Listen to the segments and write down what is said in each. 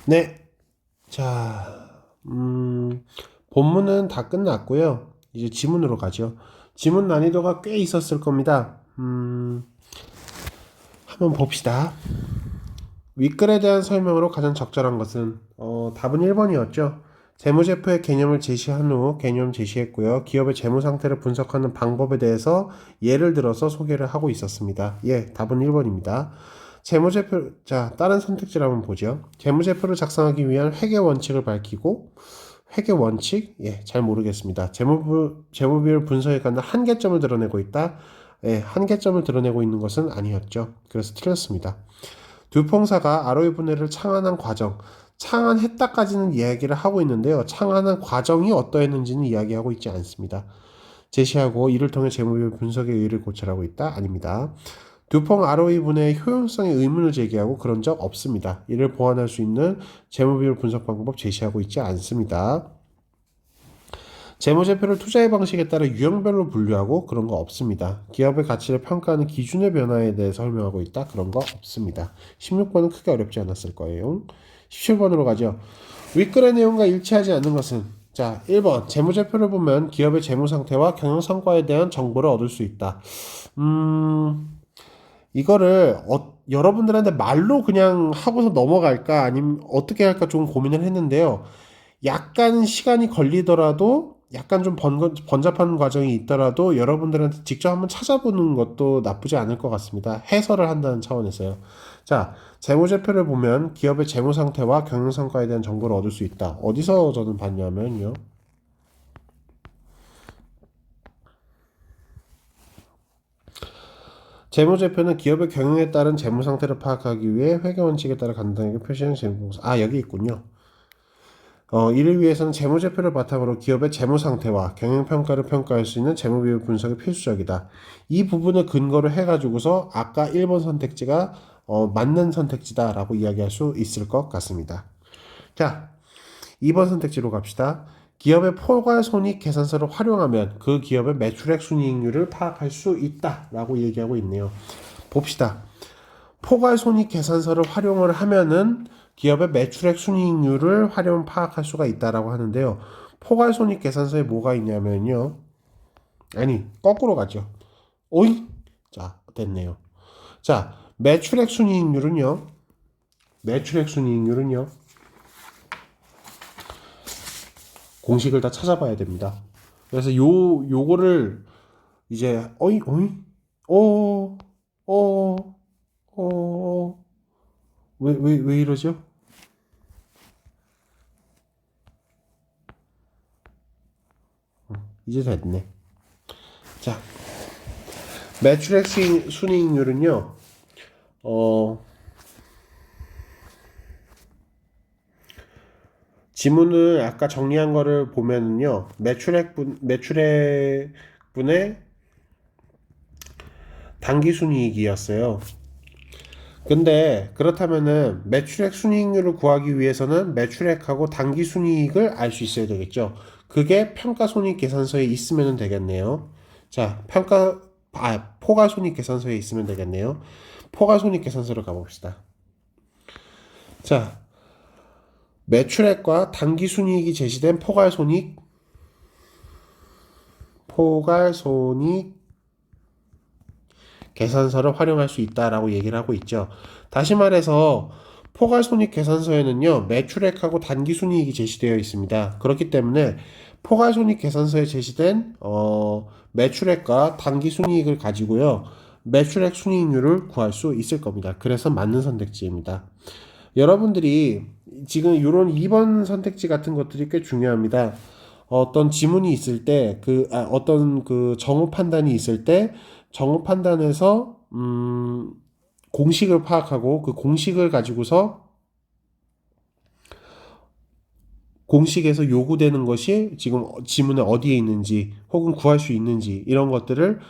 네. 자, 본문은 다 끝났고요. 이제 지문으로 가죠. 지문 난이도가 꽤 있었을 겁니다. 한번 봅시다. 윗글에 대한 설명으로 가장 적절한 것은 답은 1번이었죠. 재무제표의 개념을 제시한 후 개념 제시했고요. 기업의 재무 상태를 분석하는 방법에 대해서 예를 들어서 소개를 하고 있었습니다. 예, 답은 1번입니다. 재무제표, 자, 다른 선택지를 한번 보죠. 재무제표를 작성하기 위한 회계 원칙을 밝히고, 회계 원칙? 예, 잘 모르겠습니다. 재무비율 분석에 관한 한계점을 드러내고 있다. 예, 한계점을 드러내고 있는 것은 아니었죠. 그래서 틀렸습니다. 듀퐁사가 ROE 분해를 창안한 과정, 창안했다까지는 이야기를 하고 있는데요. 창안한 과정이 어떠했는지는 이야기하고 있지 않습니다. 제시하고 이를 통해 재무비율 분석의 의의를 고찰하고 있다? 아닙니다. 듀퐁 ROE 분해의 효용성에 의문을 제기하고 그런 적 없습니다. 이를 보완할 수 있는 재무비율 분석 방법 제시하고 있지 않습니다. 재무제표를 투자의 방식에 따라 유형별로 분류하고 그런 거 없습니다. 기업의 가치를 평가하는 기준의 변화에 대해서 설명하고 있다. 그런 거 없습니다. 16번은 크게 어렵지 않았을 거예요. 17번으로 가죠. 윗글의 내용과 일치하지 않는 것은 자, 1번 재무제표를 보면 기업의 재무 상태와 경영 성과에 대한 정보를 얻을 수 있다. 이거를 여러분들한테 말로 그냥 하고서 넘어갈까 아니면 어떻게 할까 좀 고민을 했는데요. 약간 시간이 걸리더라도 약간 좀 번잡한 과정이 있더라도 여러분들한테 직접 한번 찾아보는 것도 나쁘지 않을 것 같습니다. 해설을 한다는 차원에서요. 자, 재무제표를 보면 기업의 재무 상태와 경영 성과에 대한 정보를 얻을 수 있다. 어디서 저는 봤냐면요. 재무제표는 기업의 경영에 따른 재무 상태를 파악하기 위해 회계 원칙에 따라 간단하게 표시하는 재무공사. 아, 여기 있군요. 이를 위해서는 재무제표를 바탕으로 기업의 재무 상태와 경영평가를 평가할 수 있는 재무비율 분석이 필수적이다. 이 부분을 근거로 해가지고서 아까 1번 선택지가 맞는 선택지다라고 이야기할 수 있을 것 같습니다. 자, 2번 선택지로 갑시다. 기업의 포괄손익 계산서를 활용하면 그 기업의 매출액 순이익률을 파악할 수 있다라고 얘기하고 있네요. 봅시다. 포괄손익 계산서를 활용을 하면은 기업의 매출액 순이익률을 활용 파악할 수가 있다라고 하는데요. 포괄손익 계산서에 뭐가 있냐면요. 아니, 거꾸로 가죠. 오이? 자, 됐네요. 자, 매출액 순이익률은요. 공식을 다 찾아봐야 됩니다. 그래서 요거를 이제 어, 어, 왜 이러죠? 이제 됐네. 자, 매출액 순이익률은요. 어, 지문을 아까 정리한 거를 보면은요. 매출액분의 당기순이익이었어요. 근데 그렇다면은 매출액 순이익률을 구하기 위해서는 매출액하고 당기순이익을 알 수 있어야 되겠죠. 그게 평가손익계산서에 있으면 되겠네요. 자, 포괄손익계산서에 있으면 되겠네요. 포괄손익계산서로 가봅시다. 자, 매출액과 당기순이익이 제시된 포괄손익 계산서를 활용할 수 있다라고 얘기를 하고 있죠. 다시 말해서 포괄손익 계산서에는요, 매출액하고 단기순이익이 제시되어 있습니다. 그렇기 때문에 포괄손익 계산서에 제시된 매출액과 단기순이익을 가지고요, 매출액 순이익률을 구할 수 있을 겁니다. 그래서 맞는 선택지입니다. 여러분들이 지금 이런 2번 선택지 같은 것들이 꽤 중요합니다. 어떤 지문이 있을 때, 어떤 그 정후 판단이 있을 때, 정후 판단에서, 공식을 파악하고 그 공식을 가지고서 공식에서 요구되는 것이 지금 지문에 어디에 있는지 혹은 구할 수 있는지 이런 것들을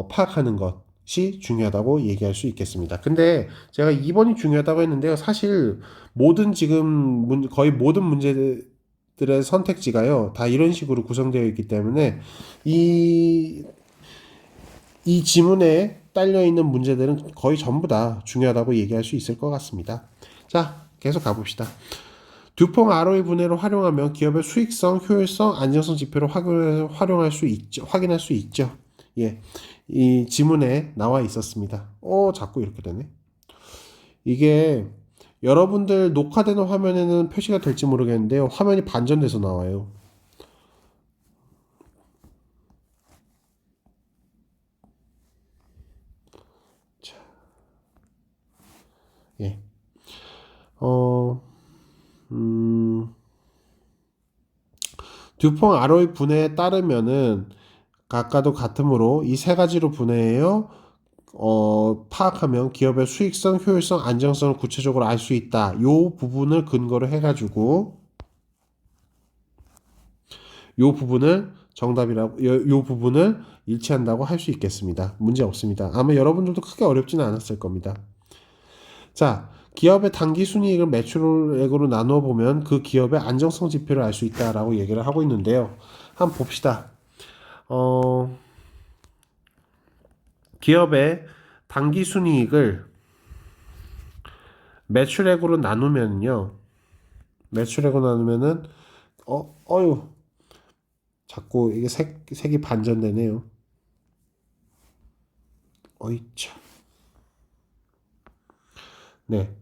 파악하는 것이 중요하다고 얘기할 수 있겠습니다. 근데 제가 2번이 중요하다고 했는데요. 사실 거의 모든 문제들의 선택지가요. 다 이런 식으로 구성되어 있기 때문에 이, 이 지문에 딸려 있는 문제들은 거의 전부 다 중요하다고 얘기할 수 있을 것 같습니다. 자, 계속 가봅시다. 듀퐁 ROE 분해를 활용하면 기업의 수익성, 효율성, 안정성 지표를 확인할 수 있죠. 예. 이 지문에 나와 있었습니다. 자꾸 이렇게 되네. 이게 여러분들 녹화되는 화면에는 표시가 될지 모르겠는데요. 화면이 반전돼서 나와요. 자, 예. 듀퐁 ROE 분해에 따르면은 아까도 같으므로 이 세 가지로 분해해요. 파악하면 기업의 수익성, 효율성, 안정성을 구체적으로 알 수 있다. 요 부분을 근거로 해가지고 요 부분을 정답이라고 요 부분을 일치한다고 할 수 있겠습니다. 문제 없습니다. 아마 여러분들도 크게 어렵지는 않았을 겁니다. 자, 기업의 당기 순이익을 매출액으로 나누어 보면 그 기업의 안정성 지표를 알 수 있다라고 얘기를 하고 있는데요. 한번 봅시다. 기업의 당기 순이익을 매출액으로 나누면요. 매출액으로 나누면은 어유 자꾸 이게 색이 반전되네요. 어이차. 네.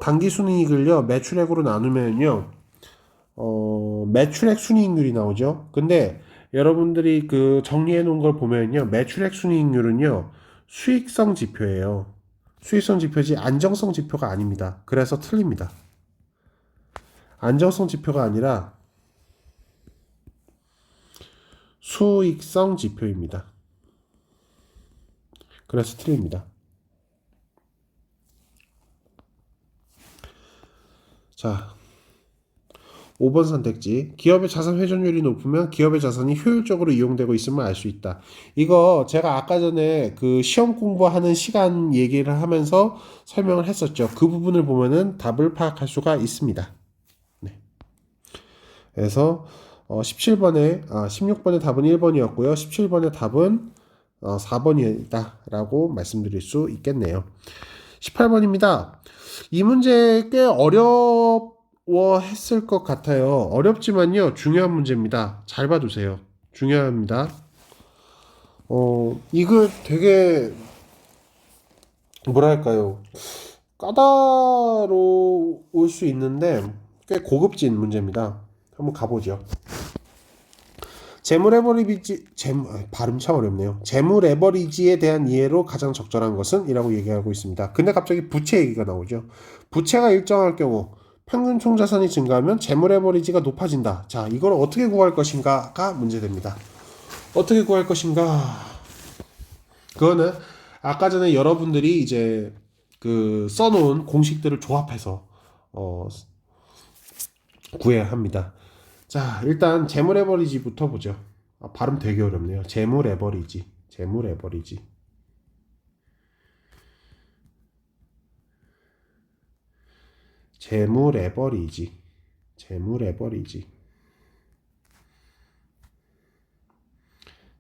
당기 순이익을요 매출액으로 나누면요 매출액 순이익률이 나오죠. 근데 여러분들이 그 정리해 놓은 걸 보면요 매출액 순이익률은요 수익성 지표예요. 수익성 지표지 안정성 지표가 아닙니다. 그래서 틀립니다. 안정성 지표가 아니라 수익성 지표입니다. 그래서 틀립니다. 자, 5번 선택지. 기업의 자산 회전율이 높으면 기업의 자산이 효율적으로 이용되고 있음을 알 수 있다. 이거 제가 아까 전에 그 시험 공부하는 시간 얘기를 하면서 설명을 했었죠. 그 부분을 보면은 답을 파악할 수가 있습니다. 네. 그래서 16번의 답은 1번이었고요. 17번의 답은 4번이다라고 말씀드릴 수 있겠네요. 18번입니다. 이 문제 꽤 어려워했을 것 같아요. 어렵지만요, 중요한 문제입니다. 잘 봐두세요. 중요합니다. 이거 되게, 뭐랄까요. 까다로울 수 있는데, 꽤 고급진 문제입니다. 한번 가보죠. 발음 참 어렵네요. 재무 레버리지에 대한 이해로 가장 적절한 것은? 이라고 얘기하고 있습니다. 근데 갑자기 부채 얘기가 나오죠. 부채가 일정할 경우 평균 총자산이 증가하면 재무 레버리지가 높아진다. 자, 이걸 어떻게 구할 것인가가 문제됩니다. 어떻게 구할 것인가? 그거는 아까 전에 여러분들이 이제 그 써놓은 공식들을 조합해서 구해야 합니다. 자, 일단 재무 레버리지부터 보죠. 발음 되게 어렵네요. 재무 레버리지. 재무 레버리지. 재무 레버리지. 재무 레버리지.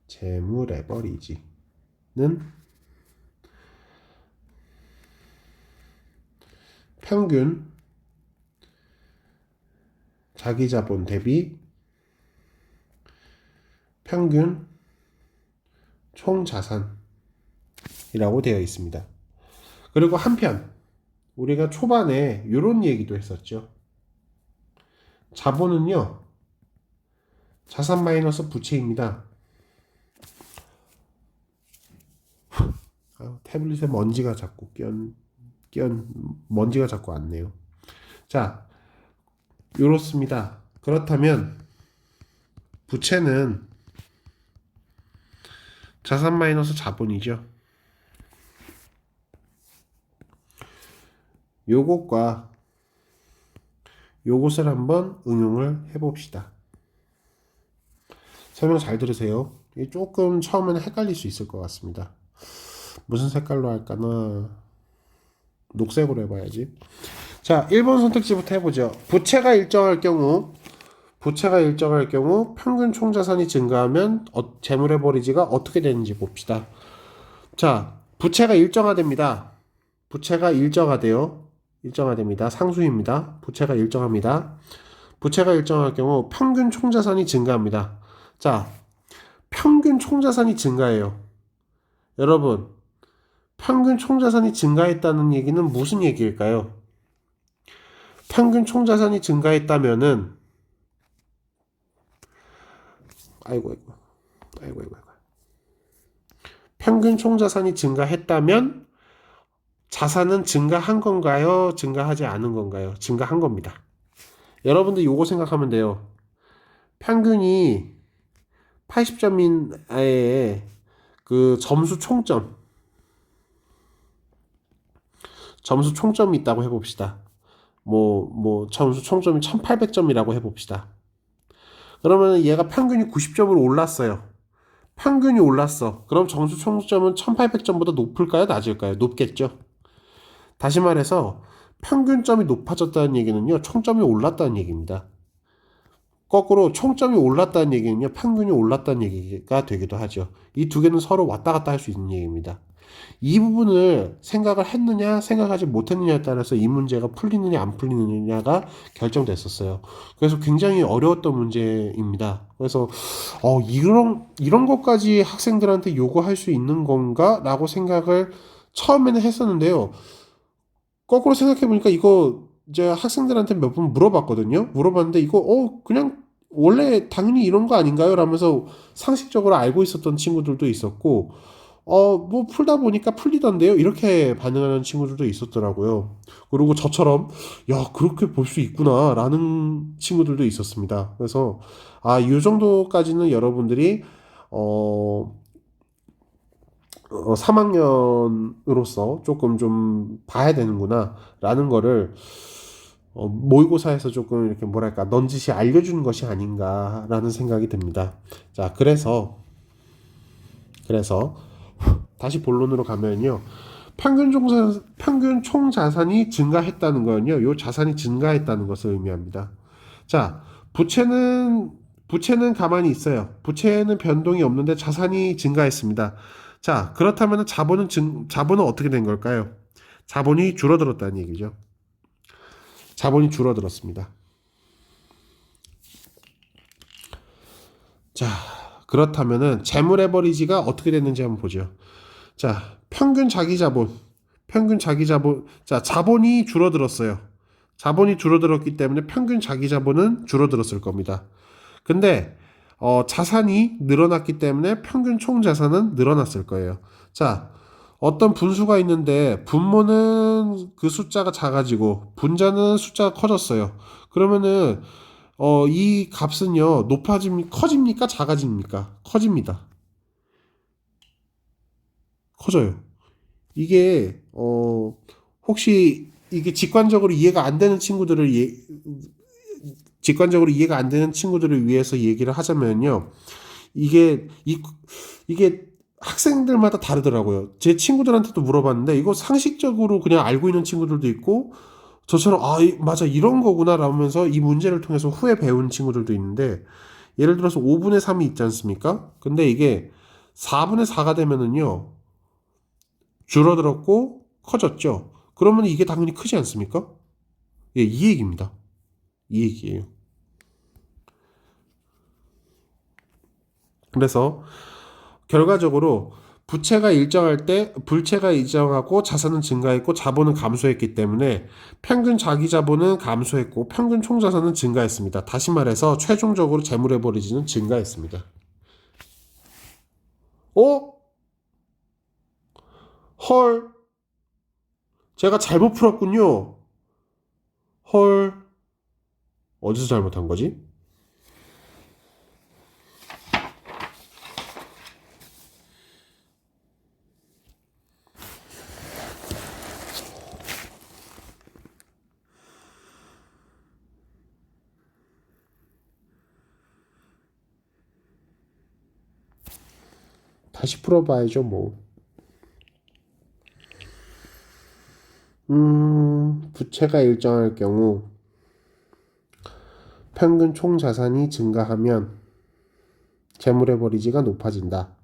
재무 레버리지는 평균 자기자본 대비 평균 총자산이라고 되어 있습니다. 그리고 한편 우리가 초반에 이런 얘기도 했었죠. 자본은요 자산 마이너스 부채입니다. 태블릿에 먼지가 자꾸 먼지가 자꾸 왔네요. 자, 이렇습니다. 그렇다면 부채는 자산 마이너스 자본이죠. 요것과 요것을 한번 응용을 해봅시다. 설명 잘 들으세요. 조금 처음에는 헷갈릴 수 있을 것 같습니다. 무슨 색깔로 할까나? 녹색으로 해봐야지. 자, 1번 선택지부터 해보죠. 부채가 일정할 경우 평균 총자산이 증가하면 재무레버리지가 어떻게 되는지 봅시다. 자, 부채가 일정화됩니다. 부채가 일정화돼요. 일정화됩니다. 상수입니다. 부채가 일정합니다. 부채가 일정할 경우 평균 총자산이 증가합니다. 자, 평균 총자산이 증가해요. 여러분, 평균 총자산이 증가했다는 얘기는 무슨 얘기일까요? 평균 총자산이 증가했다면은 아이고 아이고 아이고 아이고 평균 총자산이 증가했다면 자산은 증가한 건가요? 증가하지 않은 건가요? 증가한 겁니다. 여러분들 요거 생각하면 돼요. 평균이 80점인 아이의 그 점수 총점이 있다고 해봅시다. 점수 총점이 1800점이라고 해봅시다. 그러면 얘가 평균이 90점으로 올랐어요. 평균이 올랐어. 그럼 점수 총점은 1800점보다 높을까요? 낮을까요? 높겠죠. 다시 말해서 평균점이 높아졌다는 얘기는요, 총점이 올랐다는 얘기입니다. 거꾸로 총점이 올랐다는 얘기는요, 평균이 올랐다는 얘기가 되기도 하죠. 이 두 개는 서로 왔다 갔다 할 수 있는 얘기입니다. 이 부분을 생각을 했느냐, 생각하지 못했느냐에 따라서 이 문제가 풀리느냐, 안 풀리느냐가 결정됐었어요. 그래서 굉장히 어려웠던 문제입니다. 그래서, 이런 것까지 학생들한테 요구할 수 있는 건가? 라고 생각을 처음에는 했었는데요. 거꾸로 생각해보니까 이거 이제 학생들한테 몇 번 물어봤거든요. 물어봤는데 이거, 그냥 원래 당연히 이런 거 아닌가요? 라면서 상식적으로 알고 있었던 친구들도 있었고, 뭐 풀다 보니까 풀리던데요. 이렇게 반응하는 친구들도 있었더라고요. 그리고 저처럼 야, 그렇게 볼 수 있구나 라는 친구들도 있었습니다. 그래서 이 정도까지는 여러분들이 어, 3학년으로서 조금 좀 봐야 되는구나 라는 거를 모의고사에서 조금 이렇게 뭐랄까 넌지시 알려주는 것이 아닌가라는 생각이 듭니다. 자, 그래서 다시 본론으로 가면요. 평균 총 자산이 증가했다는 거는요. 요 자산이 증가했다는 것을 의미합니다. 자, 부채는 가만히 있어요. 부채는 변동이 없는데 자산이 증가했습니다. 자, 그렇다면 자본은 어떻게 된 걸까요? 자본이 줄어들었다는 얘기죠. 자본이 줄어들었습니다. 자, 그렇다면은 재물 에버리지가 어떻게 됐는지 한번 보죠. 자, 평균 자기 자본, 자, 자본이 줄어들었어요. 자본이 줄어들었기 때문에 평균 자기 자본은 줄어들었을 겁니다. 근데, 자산이 늘어났기 때문에 평균 총 자산은 늘어났을 거예요. 자, 어떤 분수가 있는데, 분모는 그 숫자가 작아지고, 분자는 숫자가 커졌어요. 그러면은, 이 값은요, 커집니까? 작아집니까? 커집니다. 커져요. 이게 혹시 이게 직관적으로 이해가 안 되는 친구들을 위해서 얘기를 하자면요. 이게 이게 학생들마다 다르더라고요. 제 친구들한테도 물어봤는데 이거 상식적으로 그냥 알고 있는 친구들도 있고 저처럼 맞아 이런 거구나 라면서 이 문제를 통해서 후에 배운 친구들도 있는데 예를 들어서 5분의 3이 있지 않습니까? 근데 이게 4분의 4가 되면은요. 줄어들었고 커졌죠. 그러면 이게 당연히 크지 않습니까? 예, 이 얘기입니다. 이 얘기예요. 그래서 결과적으로 불체가 일정하고 자산은 증가했고 자본은 감소했기 때문에 평균 자기 자본은 감소했고 평균 총 자산은 증가했습니다. 다시 말해서 최종적으로 재물의 버리지는 증가했습니다. 어? 헐, 제가 잘못 풀었군요. 헐, 어디서 잘못한 거지? 다시 풀어봐야죠, 뭐. 부채가 일정할 경우 평균 총 자산이 증가하면 재물의 버리지가 높아진다.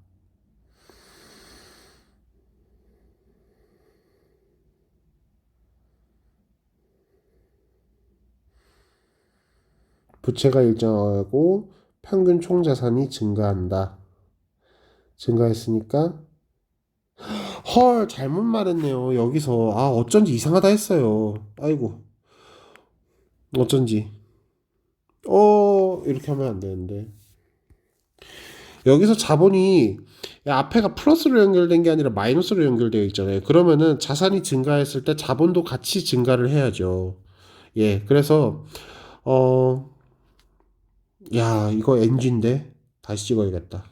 부채가 일정하고 평균 총자산이 증가한다. 증가했으니까 헐 잘못 말했네요. 여기서 어쩐지 이상하다 했어요. 아이고 어쩐지 이렇게 하면 안 되는데 여기서 자본이 앞에가 플러스로 연결된 게 아니라 마이너스로 연결되어 있잖아요. 그러면은 자산이 증가했을 때 자본도 같이 증가를 해야죠. 예, 그래서 어, 야, 이거 NG인데 다시 찍어야겠다.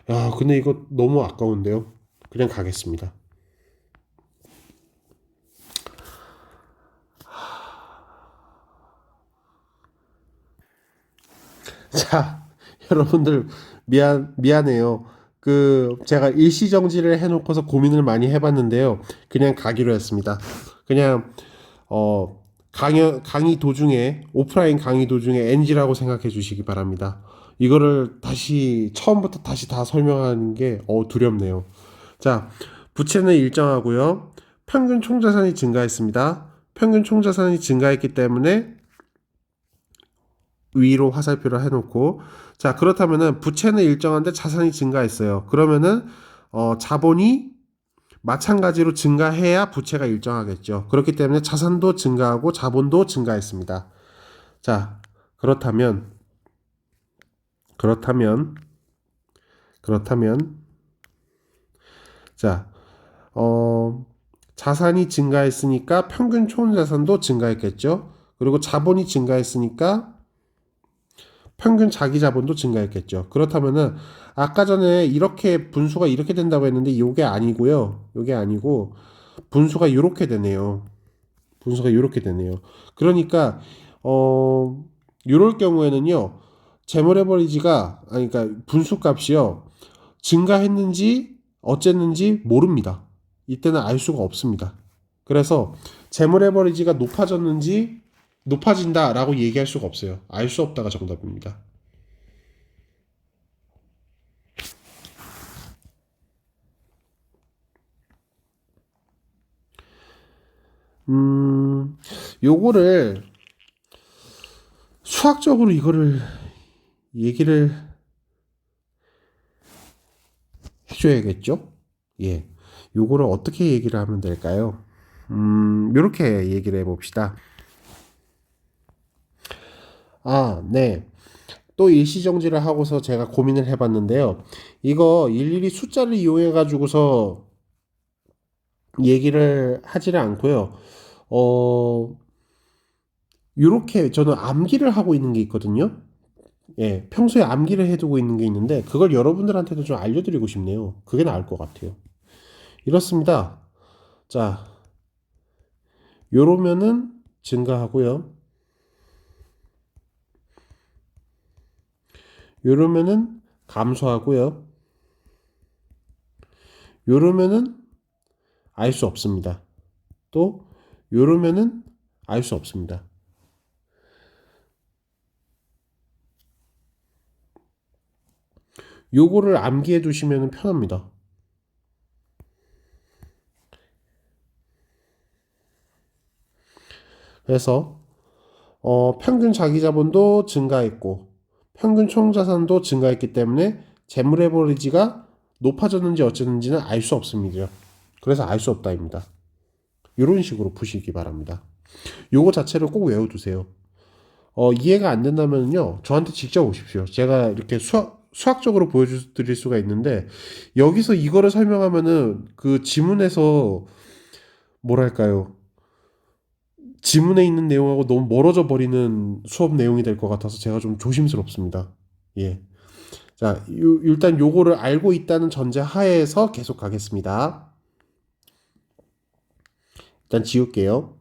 야, 근데 이거 너무 아까운데요. 그냥 가겠습니다. 자, 여러분들 미안해요. 제가 일시정지를 해놓고서 고민을 많이 해봤는데요. 그냥 가기로 했습니다. 그냥 강의 도중에 오프라인 강의 도중에 NG라고 생각해 주시기 바랍니다. 이거를 다시 처음부터 다시 다 설명하는 게 두렵네요. 자, 부채는 일정하고요. 평균 총자산이 증가했습니다. 평균 총자산이 증가했기 때문에 위로 화살표를 해놓고 자 그렇다면은 부채는 일정한데 자산이 증가했어요. 그러면은 자본이 마찬가지로 증가해야 부채가 일정하겠죠. 그렇기 때문에 자산도 증가하고 자본도 증가했습니다. 자 그렇다면 그렇다면 그렇다면 자 자산이 증가했으니까 평균 총자산도 증가했겠죠. 그리고 자본이 증가했으니까 평균 자기 자본도 증가했겠죠. 그렇다면은 아까 전에 이렇게 분수가 이렇게 된다고 했는데 이게 아니고요. 이게 아니고 분수가 이렇게 되네요. 분수가 이렇게 되네요. 그러니까 이럴 경우에는요. 재물 레버리지가 그러니까 분수 값이요. 증가했는지 어쨌는지 모릅니다. 이때는 알 수가 없습니다. 그래서 재물 레버리지가 높아졌는지 높아진다라고 얘기할 수가 없어요. 알 수 없다가 정답입니다. 요거를 수학적으로 이거를 얘기를 해줘야겠죠? 예. 요거를 어떻게 얘기를 하면 될까요? 요렇게 얘기를 해봅시다. 네. 또 일시정지를 하고서 제가 고민을 해봤는데요. 이거 일일이 숫자를 이용해가지고서 얘기를 하지를 않고요. 요렇게 저는 암기를 하고 있는 게 있거든요. 예, 평소에 암기를 해두고 있는 게 있는데 그걸 여러분들한테도 좀 알려드리고 싶네요. 그게 나을 것 같아요. 이렇습니다. 자, 요러면은 증가하고요. 요러면은 감소하고요. 요러면은 알 수 없습니다. 또 요러면은 알 수 없습니다. 요거를 암기해 두시면 편합니다. 그래서 평균 자기자본도 증가했고 평균 총자산도 증가했기 때문에 재물 레버리지가 높아졌는지 어쨌는지는 알 수 없습니다. 그래서 알 수 없다입니다. 이런 식으로 푸시기 바랍니다. 요거 자체를 꼭 외워두세요. 이해가 안 된다면요 저한테 직접 오십시오. 제가 이렇게 수학적으로 보여드릴 수가 있는데 여기서 이거를 설명하면은 그 지문에서 뭐랄까요 지문에 있는 내용하고 너무 멀어져 버리는 수업 내용이 될 것 같아서 제가 좀 조심스럽습니다. 예. 자, 일단 요거를 알고 있다는 전제 하에서 계속 가겠습니다. 일단 지울게요.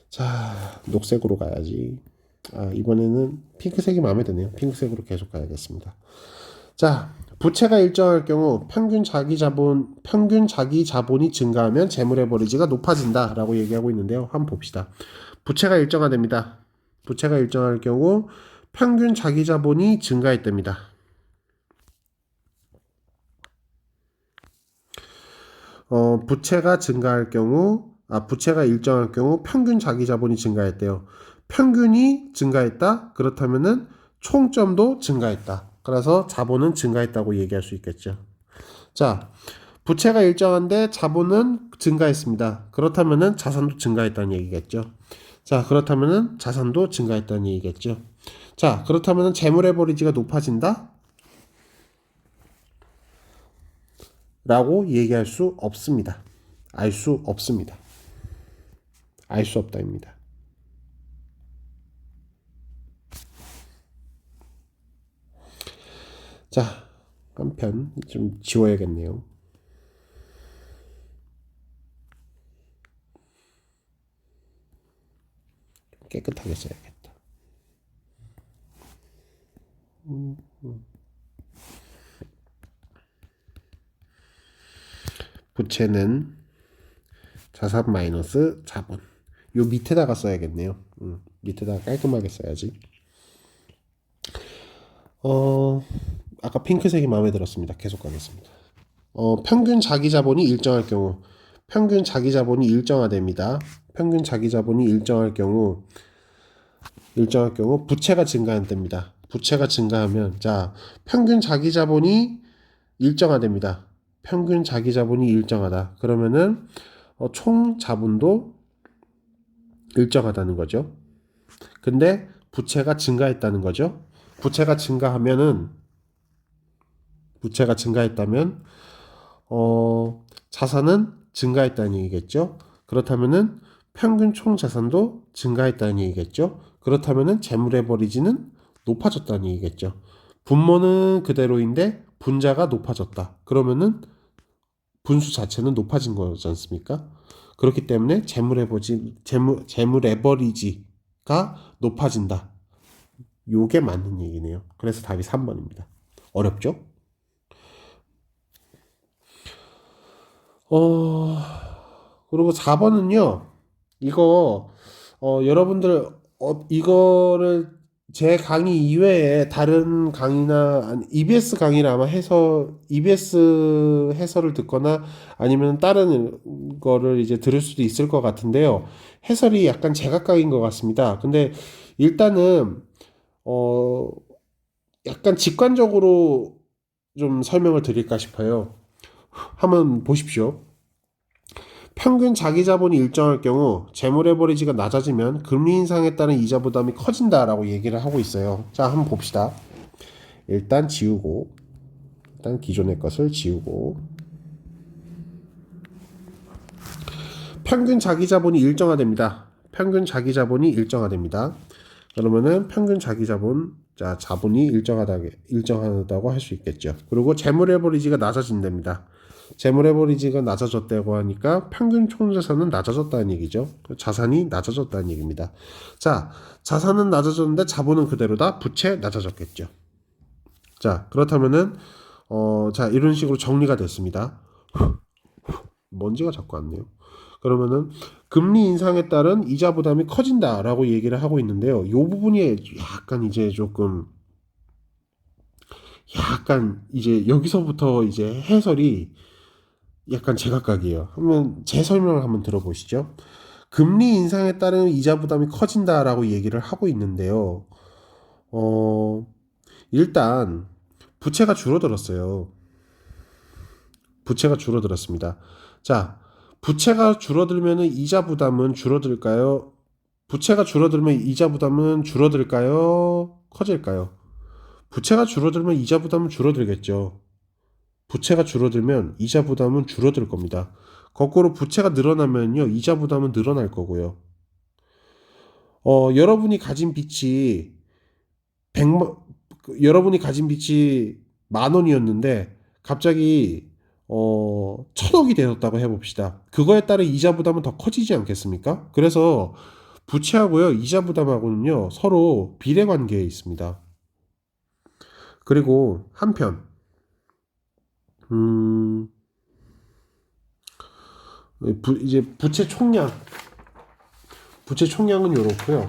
자, 녹색으로 가야지. 이번에는 핑크색이 마음에 드네요. 핑크색으로 계속 가야겠습니다. 자, 부채가 일정할 경우 평균 자기 자본이 증가하면 재물의 버리지가 높아진다라고 얘기하고 있는데요. 한번 봅시다. 부채가 일정화됩니다. 부채가 일정할 경우 평균 자기 자본이 증가했답니다. 부채가 일정할 경우 평균 자기 자본이 증가했대요. 평균이 증가했다? 그렇다면은 총점도 증가했다. 그래서 자본은 증가했다고 얘기할 수 있겠죠. 자, 부채가 일정한데 자본은 증가했습니다. 그렇다면은 자산도 증가했다는 얘기겠죠. 자, 그렇다면은 자산도 증가했다는 얘기겠죠. 자, 그렇다면은 재물의 버리지가 높아진다? 라고 얘기할 수 없습니다. 알 수 없습니다. 알 수 없다입니다. 자, 한편 좀 지워야겠네요. 깨끗하게 써야겠다. 부채는 자산 마이너스 자본. 요 밑에다가 써야겠네요. 밑에다가 깔끔하게 써야지. 아까 핑크색이 마음에 들었습니다. 계속 가겠습니다. 평균 자기 자본이 일정할 경우, 평균 자기 자본이 일정화됩니다. 평균 자기 자본이 일정할 경우 부채가 증가한답니다. 부채가 증가하면, 자, 평균 자기 자본이 일정화됩니다. 평균 자기 자본이 일정하다. 그러면은 총 자본도 일정하다는 거죠. 근데 부채가 증가했다는 거죠. 부채가 증가했다면 자산은 증가했다는 얘기겠죠. 그렇다면은 평균 총 자산도 증가했다는 얘기겠죠. 그렇다면은 재물의 버리지는 높아졌다는 얘기겠죠. 분모는 그대로인데 분자가 높아졌다. 그러면은 분수 자체는 높아진 거지 않습니까? 그렇기 때문에 재물의 버리지가 높아진다. 요게 맞는 얘기네요. 그래서 답이 3번입니다. 어렵죠? 그리고 4번은요. 이거 여러분들 이거를 제 강의 이외에 다른 강의나 EBS 강의를 아마 EBS 해설을 듣거나 아니면 다른 거를 이제 들을 수도 있을 것 같은데요. 해설이 약간 제각각인 것 같습니다. 근데 일단은 어 약간 직관적으로 좀 설명을 드릴까 싶어요. 한번 보십시오. 평균 자기 자본이 일정할 경우 재물의 버리지가 낮아지면 금리 인상에 따른 이자 부담이 커진다라고 얘기를 하고 있어요. 자, 한번 봅시다. 일단 기존의 것을 지우고 평균 자기 자본이 일정화됩니다. 평균 자기 자본이 일정화됩니다. 그러면은 평균 자기 자본, 자, 자본이 일정하다고 할 수 있겠죠. 그리고 재물의 버리지가 낮아진답니다. 재물의 버리지가 낮아졌다고 하니까 평균 총자산은 낮아졌다는 얘기죠. 자산이 낮아졌다는 얘기입니다. 자, 자산은 낮아졌는데 자본은 그대로다. 부채 낮아졌겠죠. 자, 그렇다면은 자, 이런 식으로 정리가 됐습니다. 먼지가 자꾸 안 나요. 그러면은 금리 인상에 따른 이자 부담이 커진다라고 얘기를 하고 있는데요. 이 부분이 약간 이제 여기서부터 이제 해설이 약간 제각각이에요. 한번 제 설명을 한번 들어보시죠. 금리 인상에 따른 이자 부담이 커진다라고 얘기를 하고 있는데요. 일단 부채가 줄어들었어요. 부채가 줄어들었습니다. 자, 부채가 줄어들면 이자 부담은 줄어들까요? 부채가 줄어들면 이자 부담은 줄어들까요? 커질까요? 부채가 줄어들면 이자 부담은 줄어들겠죠. 부채가 줄어들면 이자 부담은 줄어들 겁니다. 거꾸로 부채가 늘어나면요, 이자 부담은 늘어날 거고요. 여러분이 가진 빚이 100만, 여러분이 가진 빚이 10,000원이었는데 갑자기 1,000억이 되었다고 해봅시다. 그거에 따른 이자 부담은 더 커지지 않겠습니까? 그래서 부채하고요, 이자 부담하고는요, 서로 비례 관계에 있습니다. 그리고 한편 음, 이제 부채 총량은 요렇고요.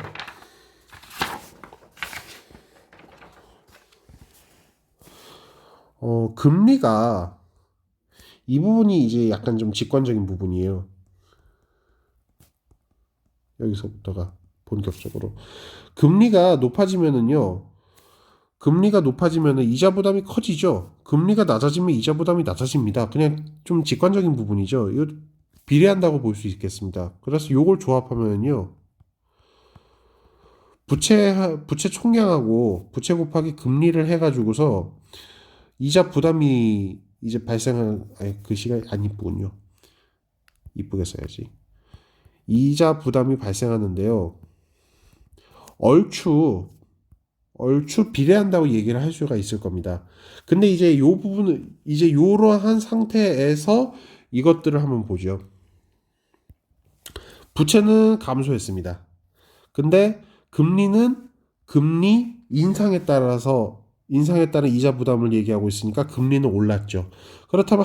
금리가 이 부분이 이제 약간 좀 직관적인 부분이에요. 여기서부터가 본격적으로 금리가 높아지면은 이자 부담이 커지죠. 금리가 낮아지면 이자 부담이 낮아집니다. 그냥 좀 직관적인 부분이죠. 이거 비례한다고 볼 수 있겠습니다. 그래서 요걸 조합하면요. 부채 총량하고 부채 곱하기 금리를 해가지고서 이자 부담이 이제 글씨가 안 이쁘군요. 이쁘게 써야지. 이자 부담이 발생하는데요. 얼추 비례한다고 얘기를 할 수가 있을 겁니다. 근데 이제 요 부분은 이제 요러한 상태에서 이것들을 한번 보죠. 부채는 감소했습니다. 근데 금리 인상에 따른 이자 부담을 얘기하고 있으니까 금리는 올랐죠. 그렇다면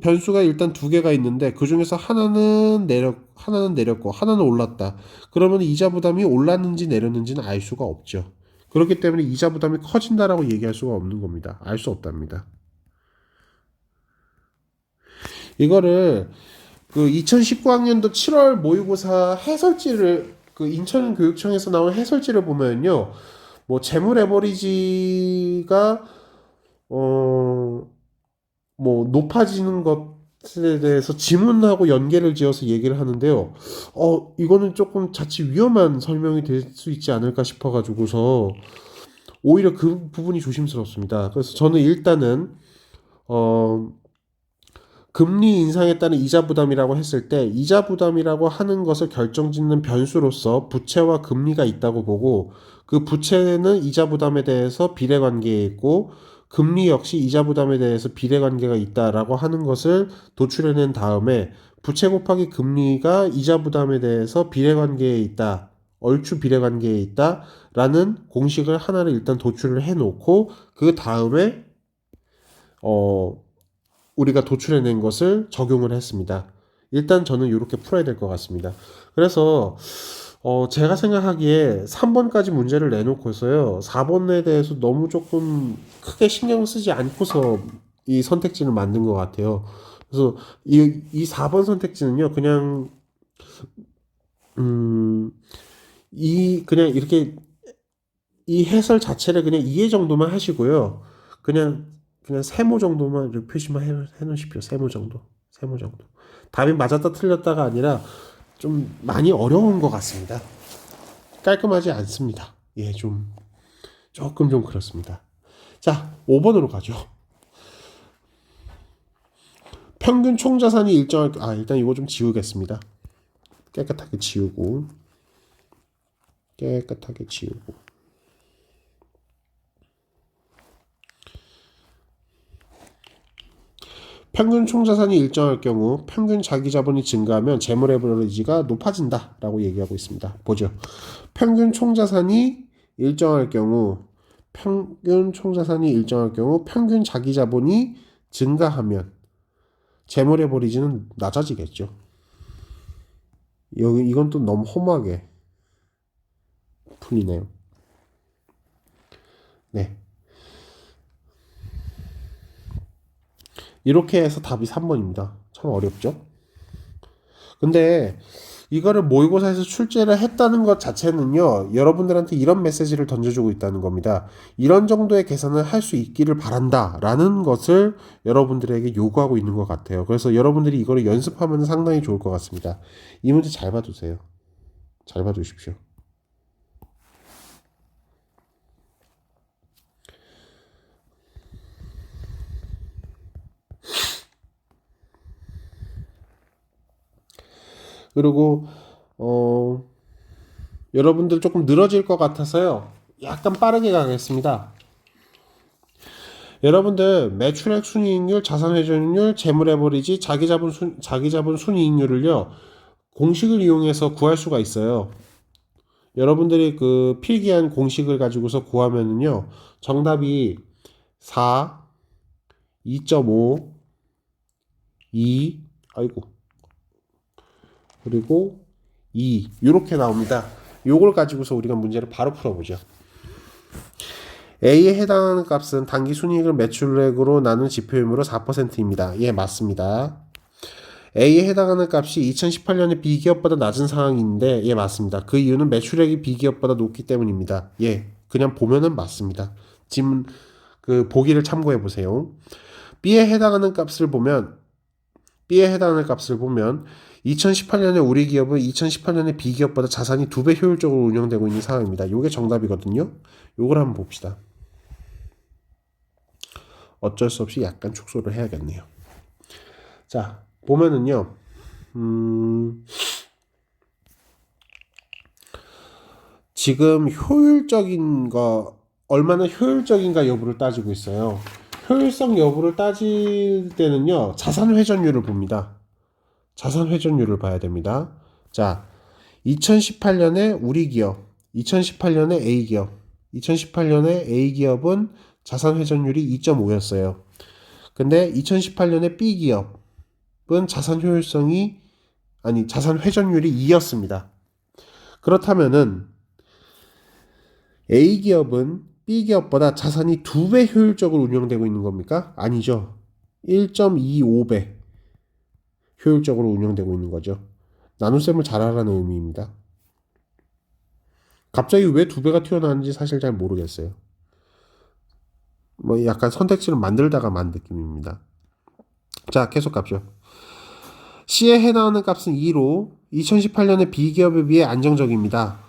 변수가 일단 두 개가 있는데 그 중에서 하나는 내렸고 하나는 올랐다. 그러면 이자 부담이 올랐는지 내렸는지는 알 수가 없죠. 그렇기 때문에 이자 부담이 커진다라고 얘기할 수가 없는 겁니다. 알 수 없답니다. 이거를 그 2019학년도 7월 모의고사 해설지를 그 인천교육청에서 나온 해설지를 보면요. 뭐 재물 에버리지가 뭐 높아지는 것에 대해서 지문하고 연계를 지어서 얘기를 하는데요. 이거는 조금 자칫 위험한 설명이 될 수 있지 않을까 싶어가지고서 오히려 그 부분이 조심스럽습니다. 그래서 저는 일단은 어 금리 인상에 따른 이자 부담이라고 했을 때 이자 부담이라고 하는 것을 결정짓는 변수로서 부채와 금리가 있다고 보고 그 부채는 이자 부담에 대해서 비례 관계에 있고 금리 역시 이자 부담에 대해서 비례 관계가 있다라고 하는 것을 도출해낸 다음에 부채 곱하기 금리가 이자 부담에 대해서 비례 관계에 있다. 얼추 비례 관계에 있다라는 공식을 하나를 일단 도출을 해 놓고 그 다음에 우리가 도출해낸 것을 적용을 했습니다. 일단 저는 이렇게 풀어야 될 것 같습니다. 그래서 제가 생각하기에 3번까지 문제를 내놓고서요. 4번에 대해서 너무 조금 크게 신경 쓰지 않고서 이 선택지를 만든 것 같아요. 그래서 이 4번 선택지는요. 그냥 이렇게 이 해설 자체를 그냥 이해 정도만 하시고요. 그냥 세모 정도만 이렇게 표시만 해 놓으십시오. 세모 정도. 세모 정도. 답이 맞았다 틀렸다가 아니라 좀 많이 어려운 것 같습니다. 깔끔하지 않습니다. 예, 조금 좀 그렇습니다. 자, 5번으로 가죠. 평균 총자산이 일단 이거 좀 지우겠습니다. 깨끗하게 지우고. 평균 총자산이 일정할 경우 평균 자기자본이 증가하면 재물 에버리지가 높아진다라고 얘기하고 있습니다. 보죠. 평균 총자산이 일정할 경우 평균 자기자본이 증가하면 재물 에버리지는 낮아지겠죠. 이건 또 너무 험하게 풀리네요. 네. 이렇게 해서 답이 3번입니다. 참 어렵죠? 근데 이거를 모의고사에서 출제를 했다는 것 자체는요, 여러분들한테 이런 메시지를 던져주고 있다는 겁니다. 이런 정도의 계산을 할 수 있기를 바란다 라는 것을 여러분들에게 요구하고 있는 것 같아요. 그래서 여러분들이 이거를 연습하면 상당히 좋을 것 같습니다. 이 문제 잘 봐두세요. 잘 봐두십시오. 그리고 여러분들 조금 늘어질 것 같아서요. 약간 빠르게 가겠습니다. 여러분들 매출액 순이익률, 자산회전율, 재물에버리지, 자기자본 순이익률을요. 공식을 이용해서 구할 수가 있어요. 여러분들이 그 필기한 공식을 가지고서 구하면은요. 정답이 4, 2.5, 2, 아이고, 그리고 2 이렇게 나옵니다. 요걸 가지고서 우리가 문제를 바로 풀어보죠. A에 해당하는 값은 당기 순이익을 매출액으로 나눈 지표이므로 4%입니다. 예, 맞습니다. A에 해당하는 값이 2018년에 B기업보다 낮은 상황인데, 예, 맞습니다. 그 이유는 매출액이 B기업보다 높기 때문입니다. 예, 그냥 보면은 맞습니다. 지금 그 보기를 참고해 보세요. B에 해당하는 값을 보면 2018년에 우리 기업은 2018년에 B기업보다 자산이 2배 효율적으로 운영되고 있는 상황입니다. 이게 정답이거든요. 요걸 한번 봅시다. 어쩔 수 없이 약간 축소를 해야겠네요. 자, 보면은요. 지금 얼마나 효율적인가 여부를 따지고 있어요. 효율성 여부를 따질 때는요, 자산 회전율을 봅니다. 자산 회전율을 봐야 됩니다. 자, 2018년에 우리 기업, 2018년에 A기업, 2018년에 A기업은 자산 회전율이 2.5였어요. 근데 2018년에 B기업은 자산 회전율이 2였습니다. 그렇다면은 A기업은 B기업보다 자산이 2배 효율적으로 운영되고 있는 겁니까? 아니죠. 1.25배 효율적으로 운영되고 있는 거죠. 나눗셈을 잘하라는 의미입니다. 갑자기 왜 2배가 튀어나왔는지 사실 잘 모르겠어요. 뭐 약간 선택지를 만들다가 만 느낌입니다. 자, 계속 갑시다. C에 해당하는 값은 2로 2018년에 B기업에 비해 안정적입니다.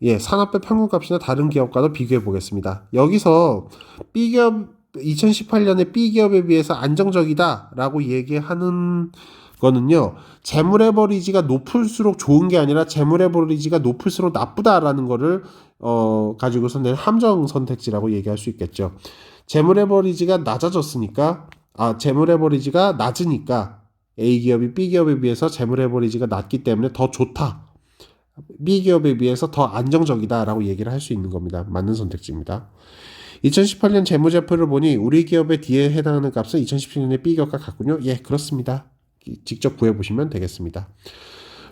예, 산업별 평균값이나 다른 기업과도 비교해 보겠습니다. 여기서 B기업 2018년에 B기업에 비해서 안정적이다라고 얘기하는 거는요. 재물의 버리지가 높을수록 좋은 게 아니라 재물의 버리지가 높을수록 나쁘다라는 거를 가지고서 낸 함정 선택지라고 얘기할 수 있겠죠. 재물의 버리지가 낮아졌으니까 재물의 버리지가 낮으니까 A기업이 B기업에 비해서 재물의 버리지가 낮기 때문에 더 좋다. B기업에 비해서 더 안정적이다라고 얘기를 할 수 있는 겁니다. 맞는 선택지입니다. 2018년 재무제표를 보니 우리 기업의 D에 해당하는 값은 2017년의 B기업과 같군요. 예, 그렇습니다. 직접 구해보시면 되겠습니다.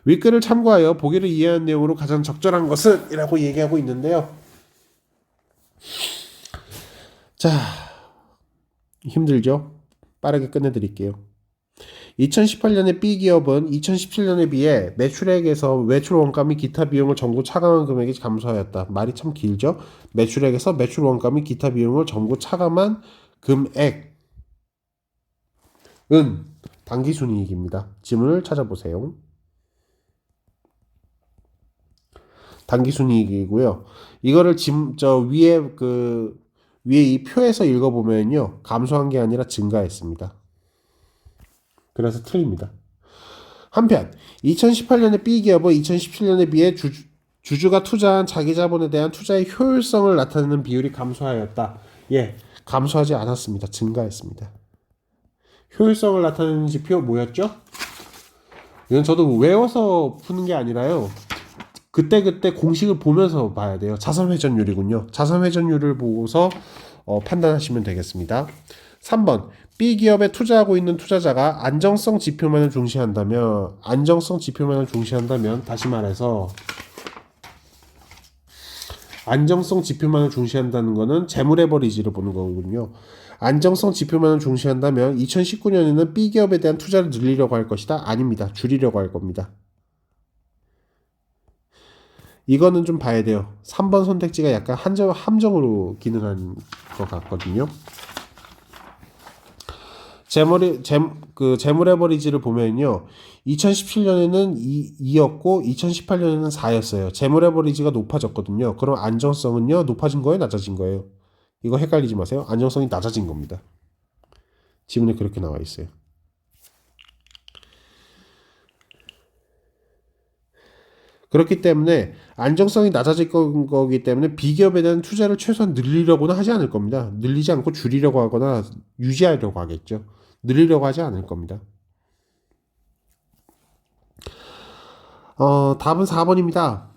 윗글을 참고하여 보기를 이해한 내용으로 가장 적절한 것은 이라고 얘기하고 있는데요. 자, 힘들죠? 빠르게 끝내드릴게요. 2018년에 B기업은 2017년에 비해 매출액에서 매출 원가 및 기타 비용을 전부 차감한 금액이 감소하였다. 말이 참 길죠? 매출액에서 매출 원가 및 기타 비용을 전부 차감한 금액은 당기순이익입니다. 지문을 찾아보세요. 당기순이익이고요. 이거를 위에 이 표에서 읽어보면요. 감소한 게 아니라 증가했습니다. 그래서 틀립니다. 한편 2018년에 B기업은 2017년에 비해 주주가 투자한 자기 자본에 대한 투자의 효율성을 나타내는 비율이 감소하였다. 예, 감소하지 않았습니다. 증가했습니다. 효율성을 나타내는 지표 뭐였죠? 이건 저도 외워서 푸는 게 아니라요. 그때그때 공식을 보면서 봐야 돼요. 자산회전율이군요. 자산회전율을 보고서 판단하시면 되겠습니다. 3번 B기업에 투자하고 있는 투자자가 안정성 지표만을 중시한다면 다시 말해서 안정성 지표만을 중시한다는 것은 재물의 버리지를 보는 거군요. 안정성 지표만을 중시한다면 2019년에는 B기업에 대한 투자를 늘리려고 할 것이다? 아닙니다. 줄이려고 할 겁니다. 이거는 좀 봐야 돼요. 3번 선택지가 약간 함정으로 기능한 것 같거든요. 재물의 버리지를 보면요. 2017년에는 2였고 2018년에는 4였어요. 재물의 버리지가 높아졌거든요. 그럼 안정성은요. 높아진 거예요? 낮아진 거예요? 이거 헷갈리지 마세요. 안정성이 낮아진 겁니다. 지문에 그렇게 나와 있어요. 그렇기 때문에 안정성이 낮아질 거기 때문에 B기업에 대한 투자를 최소한 늘리려고는 하지 않을 겁니다. 늘리지 않고 줄이려고 하거나 유지하려고 하겠죠. 늘리려고 하지 않을 겁니다. 답은 4번입니다.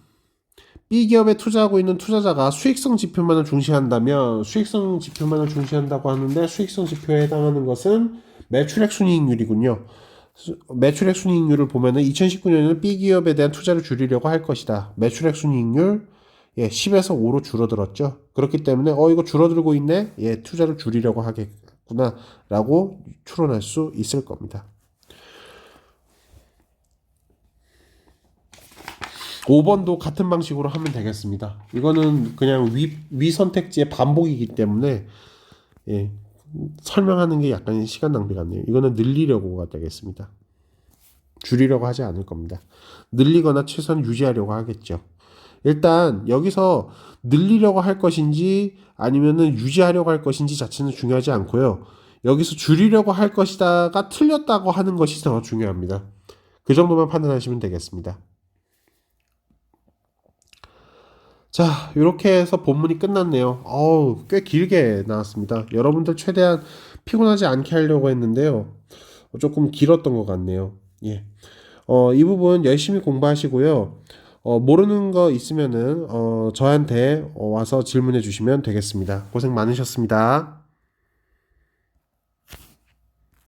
B 기업에 투자하고 있는 투자자가 수익성 지표만을 중시한다면 수익성 지표만을 중시한다고 하는데 수익성 지표에 해당하는 것은 매출액 순이익률이군요. 매출액 순이익률을 보면은 2019년에는 B 기업에 대한 투자를 줄이려고 할 것이다. 매출액 순이익률 10에서 5로 줄어들었죠. 그렇기 때문에 이거 줄어들고 있네. 투자를 줄이려고 하겠구나라고 추론할 수 있을 겁니다. 5번도 같은 방식으로 하면 되겠습니다. 이거는 그냥 위 선택지의 반복이기 때문에 설명하는 게 약간 시간 낭비 같네요. 이거는 늘리려고가 되겠습니다. 줄이려고 하지 않을 겁니다. 늘리거나 최소한 유지하려고 하겠죠. 일단 여기서 늘리려고 할 것인지 아니면은 유지하려고 할 것인지 자체는 중요하지 않고요. 여기서 줄이려고 할 것이다가 틀렸다고 하는 것이 더 중요합니다. 그 정도만 판단하시면 되겠습니다. 자, 이렇게 해서 본문이 끝났네요. 꽤 길게 나왔습니다. 여러분들 최대한 피곤하지 않게 하려고 했는데요. 조금 길었던 것 같네요. 이 부분 열심히 공부하시고요. 모르는 거 있으면은 저한테 와서 질문해 주시면 되겠습니다. 고생 많으셨습니다.